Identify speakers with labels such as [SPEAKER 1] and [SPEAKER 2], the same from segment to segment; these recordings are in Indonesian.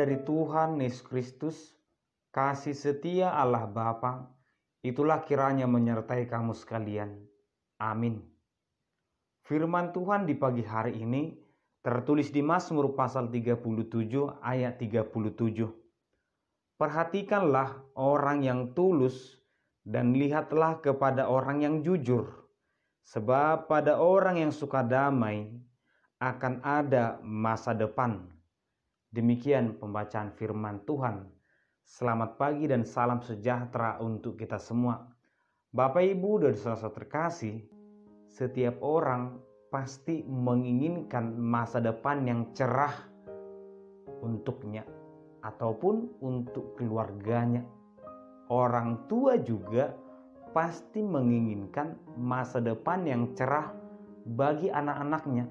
[SPEAKER 1] dari Tuhan Yesus Kristus, kasih setia Allah Bapa, itulah kiranya menyertai kamu sekalian. Amin. Firman Tuhan di pagi hari ini tertulis di Mazmur pasal 37 ayat 37. Perhatikanlah orang yang tulus dan lihatlah kepada orang yang jujur, sebab pada orang yang suka damai akan ada masa depan. Demikian pembacaan firman Tuhan. Selamat pagi dan salam sejahtera untuk kita semua. Bapak, Ibu, dan saudara terkasih, setiap orang pasti menginginkan masa depan yang cerah untuknya ataupun untuk keluarganya. Orang tua juga pasti menginginkan masa depan yang cerah bagi anak-anaknya,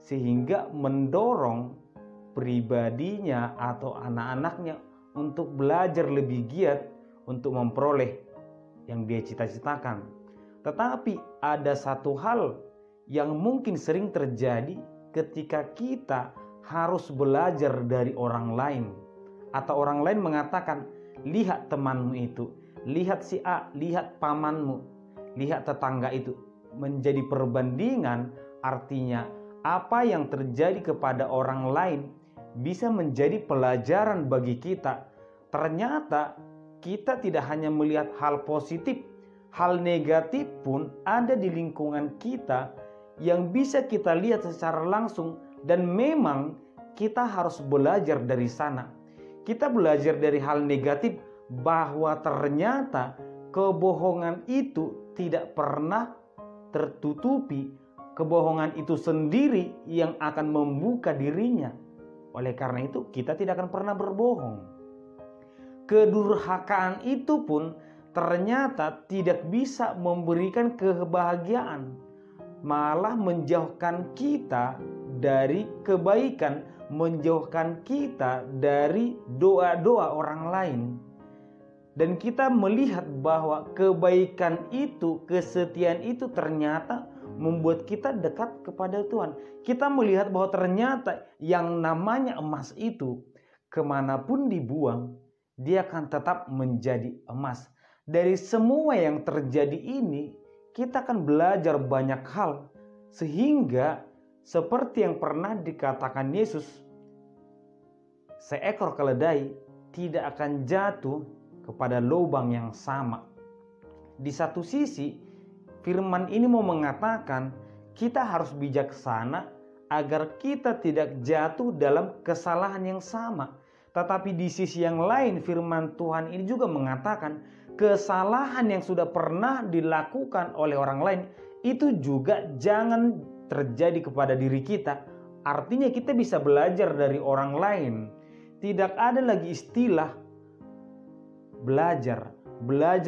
[SPEAKER 1] sehingga mendorong pribadinya atau anak-anaknya untuk belajar lebih giat untuk memperoleh yang dia cita-citakan. Tetapi ada satu hal yang mungkin sering terjadi ketika kita harus belajar dari orang lain, atau orang lain mengatakan, lihat temanmu itu, lihat si A, lihat pamanmu, lihat tetangga itu. Menjadi perbandingan, artinya apa yang terjadi kepada orang lain bisa menjadi pelajaran bagi kita. Ternyata kita tidak hanya melihat hal positif, hal negatif pun ada di lingkungan kita yang bisa kita lihat secara langsung, dan memang kita harus belajar dari sana. Kita belajar dari hal negatif bahwa ternyata kebohongan itu tidak pernah tertutupi. Kebohongan itu sendiri yang akan membuka dirinya. Oleh karena itu kita tidak akan pernah berbohong. Kedurhakaan itu pun ternyata tidak bisa memberikan kebahagiaan, malah menjauhkan kita dari kebaikan, menjauhkan kita dari doa-doa orang lain. Dan kita melihat bahwa kebaikan itu, kesetiaan itu ternyata membuat kita dekat kepada Tuhan. Kita melihat bahwa ternyata yang namanya emas itu kemanapun dibuang, dia akan tetap menjadi emas. Dari semua yang terjadi ini, kita akan belajar banyak hal, sehingga seperti yang pernah dikatakan Yesus, seekor keledai tidak akan jatuh kepada lubang yang sama. Di satu sisi, firman ini mau mengatakan kita harus bijaksana agar kita tidak jatuh dalam kesalahan yang sama. Tetapi di sisi yang lain, firman Tuhan ini juga mengatakan kesalahan yang sudah pernah dilakukan oleh orang lain itu juga jangan terjadi kepada diri kita. Artinya kita bisa belajar dari orang lain. Tidak ada lagi istilah belajar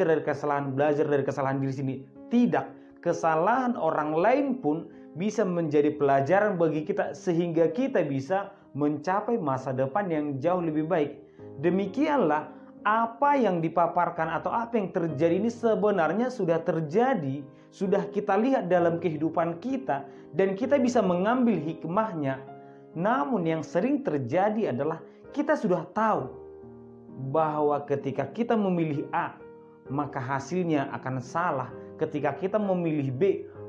[SPEAKER 1] dari kesalahan diri sendiri. Tidak, kesalahan orang lain pun bisa menjadi pelajaran bagi kita, sehingga kita bisa mencapai masa depan yang jauh lebih baik. Demikianlah apa yang dipaparkan atau apa yang terjadi ini sebenarnya sudah terjadi, sudah kita lihat dalam kehidupan kita, dan kita bisa mengambil hikmahnya. Namun yang sering terjadi adalah kita sudah tahu bahwa ketika kita memilih A, maka hasilnya akan salah. Ketika kita memilih B,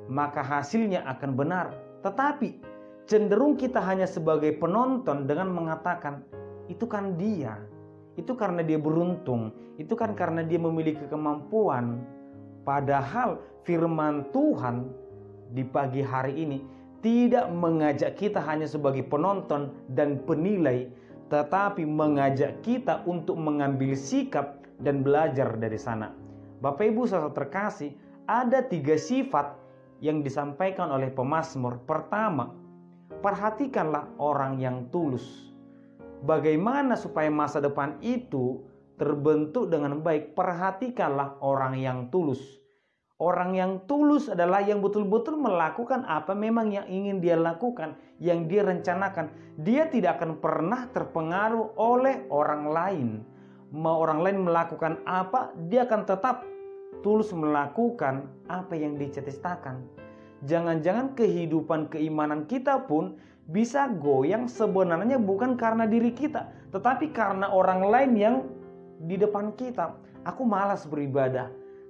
[SPEAKER 1] maka hasilnya akan benar. Tetapi cenderung kita hanya sebagai penonton dengan mengatakan, itu kan dia, itu karena dia beruntung, itu kan karena dia memiliki kemampuan. Padahal firman Tuhan di pagi hari ini tidak mengajak kita hanya sebagai penonton dan penilai, tetapi mengajak kita untuk mengambil sikap dan belajar dari sana. Bapak, Ibu, saudara terkasih, ada 3 sifat yang disampaikan oleh pemazmur. Pertama, perhatikanlah orang yang tulus. Bagaimana supaya masa depan itu terbentuk dengan baik? Perhatikanlah orang yang tulus. Orang yang tulus adalah yang betul-betul melakukan apa memang yang ingin dia lakukan, yang dia rencanakan. Dia tidak akan pernah terpengaruh oleh orang lain. Mau orang lain melakukan apa, dia akan tetap tulus melakukan apa yang dicita-citakan. Jangan-jangan kehidupan keimanan kita pun bisa goyang sebenarnya bukan karena diri kita, tetapi karena orang lain yang di depan kita. Aku malas beribadah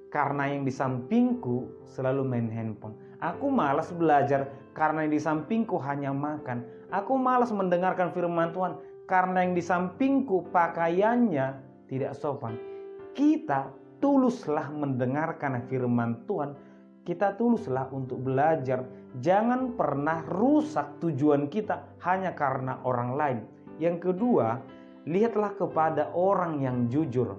[SPEAKER 1] karena yang di sampingku selalu main handphone. Aku malas belajar karena yang di sampingku hanya makan. Aku malas mendengarkan firman Tuhan karena yang di sampingku pakaiannya tidak sopan. Kita tuluslah mendengarkan firman Tuhan. Kita tuluslah untuk belajar. Jangan pernah rusak tujuan kita hanya karena orang lain. Yang kedua, lihatlah kepada orang yang jujur.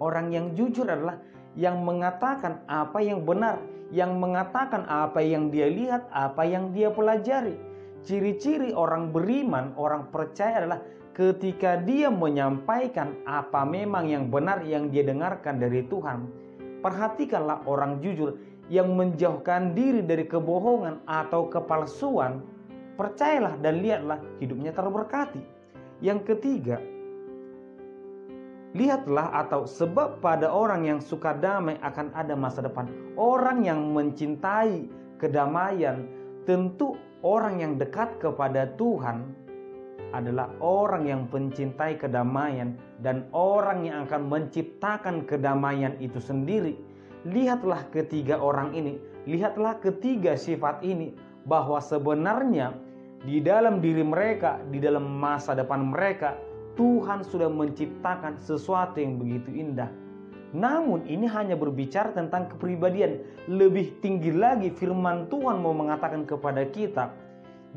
[SPEAKER 1] Orang yang jujur adalah yang mengatakan apa yang benar, yang mengatakan apa yang dia lihat, apa yang dia pelajari. Ciri-ciri orang beriman, orang percaya adalah ketika dia menyampaikan apa memang yang benar yang dia dengarkan dari Tuhan. Perhatikanlah orang jujur yang menjauhkan diri dari kebohongan atau kepalsuan. Percayalah dan lihatlah hidupnya terberkati. Yang ketiga, lihatlah atau sebab pada orang yang suka damai akan ada masa depan. Orang yang mencintai kedamaian, tentu orang yang dekat kepada Tuhan adalah orang yang mencintai kedamaian dan orang yang akan menciptakan kedamaian itu sendiri. Lihatlah ketiga orang ini, lihatlah ketiga sifat ini, bahwa sebenarnya di dalam diri mereka, di dalam masa depan mereka, Tuhan sudah menciptakan sesuatu yang begitu indah. Namun ini hanya berbicara tentang kepribadian. Lebih tinggi lagi firman Tuhan mau mengatakan kepada kita,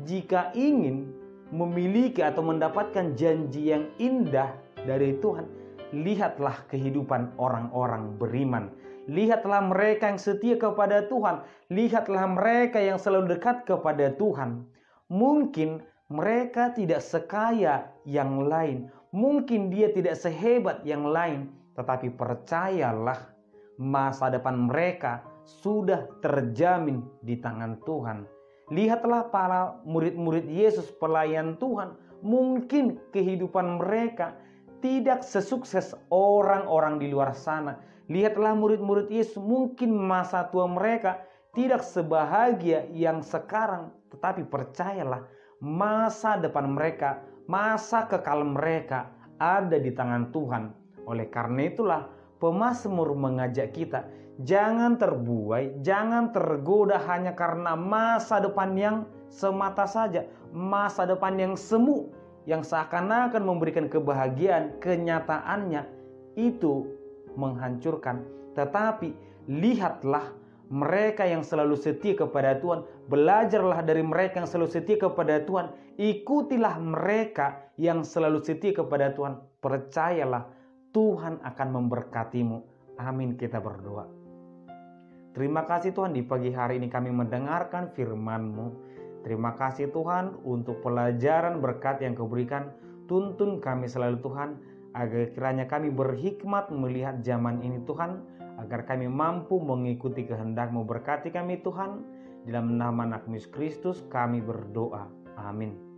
[SPEAKER 1] jika ingin memiliki atau mendapatkan janji yang indah dari Tuhan, lihatlah kehidupan orang-orang beriman. Lihatlah mereka yang setia kepada Tuhan. Lihatlah mereka yang selalu dekat kepada Tuhan. Mungkin mereka tidak sekaya yang lain. Mungkin dia tidak sehebat yang lain. Tetapi percayalah, masa depan mereka sudah terjamin di tangan Tuhan. Lihatlah para murid-murid Yesus, pelayan Tuhan. Mungkin kehidupan mereka tidak sesukses orang-orang di luar sana. Lihatlah murid-murid Yesus, mungkin masa tua mereka tidak sebahagia yang sekarang. Tetapi percayalah, masa depan mereka, masa kekal mereka ada di tangan Tuhan. Oleh karena itulah pemazmur mengajak kita, jangan terbuai, jangan tergoda hanya karena masa depan yang semata saja. Masa depan yang semu, yang seakan-akan memberikan kebahagiaan, kenyataannya itu menghancurkan. Tetapi lihatlah mereka yang selalu setia kepada Tuhan. Belajarlah dari mereka yang selalu setia kepada Tuhan. Ikutilah mereka yang selalu setia kepada Tuhan. Percayalah, Tuhan akan memberkatimu. Amin, kita berdoa. Terima kasih Tuhan, di pagi hari ini kami mendengarkan firman-Mu. Terima kasih Tuhan untuk pelajaran berkat yang Kau berikan. Tuntun kami selalu Tuhan, agar kiranya kami berhikmat melihat zaman ini Tuhan, agar kami mampu mengikuti kehendak-Mu. Berkati kami Tuhan, dalam nama anak Kristus kami berdoa. Amin.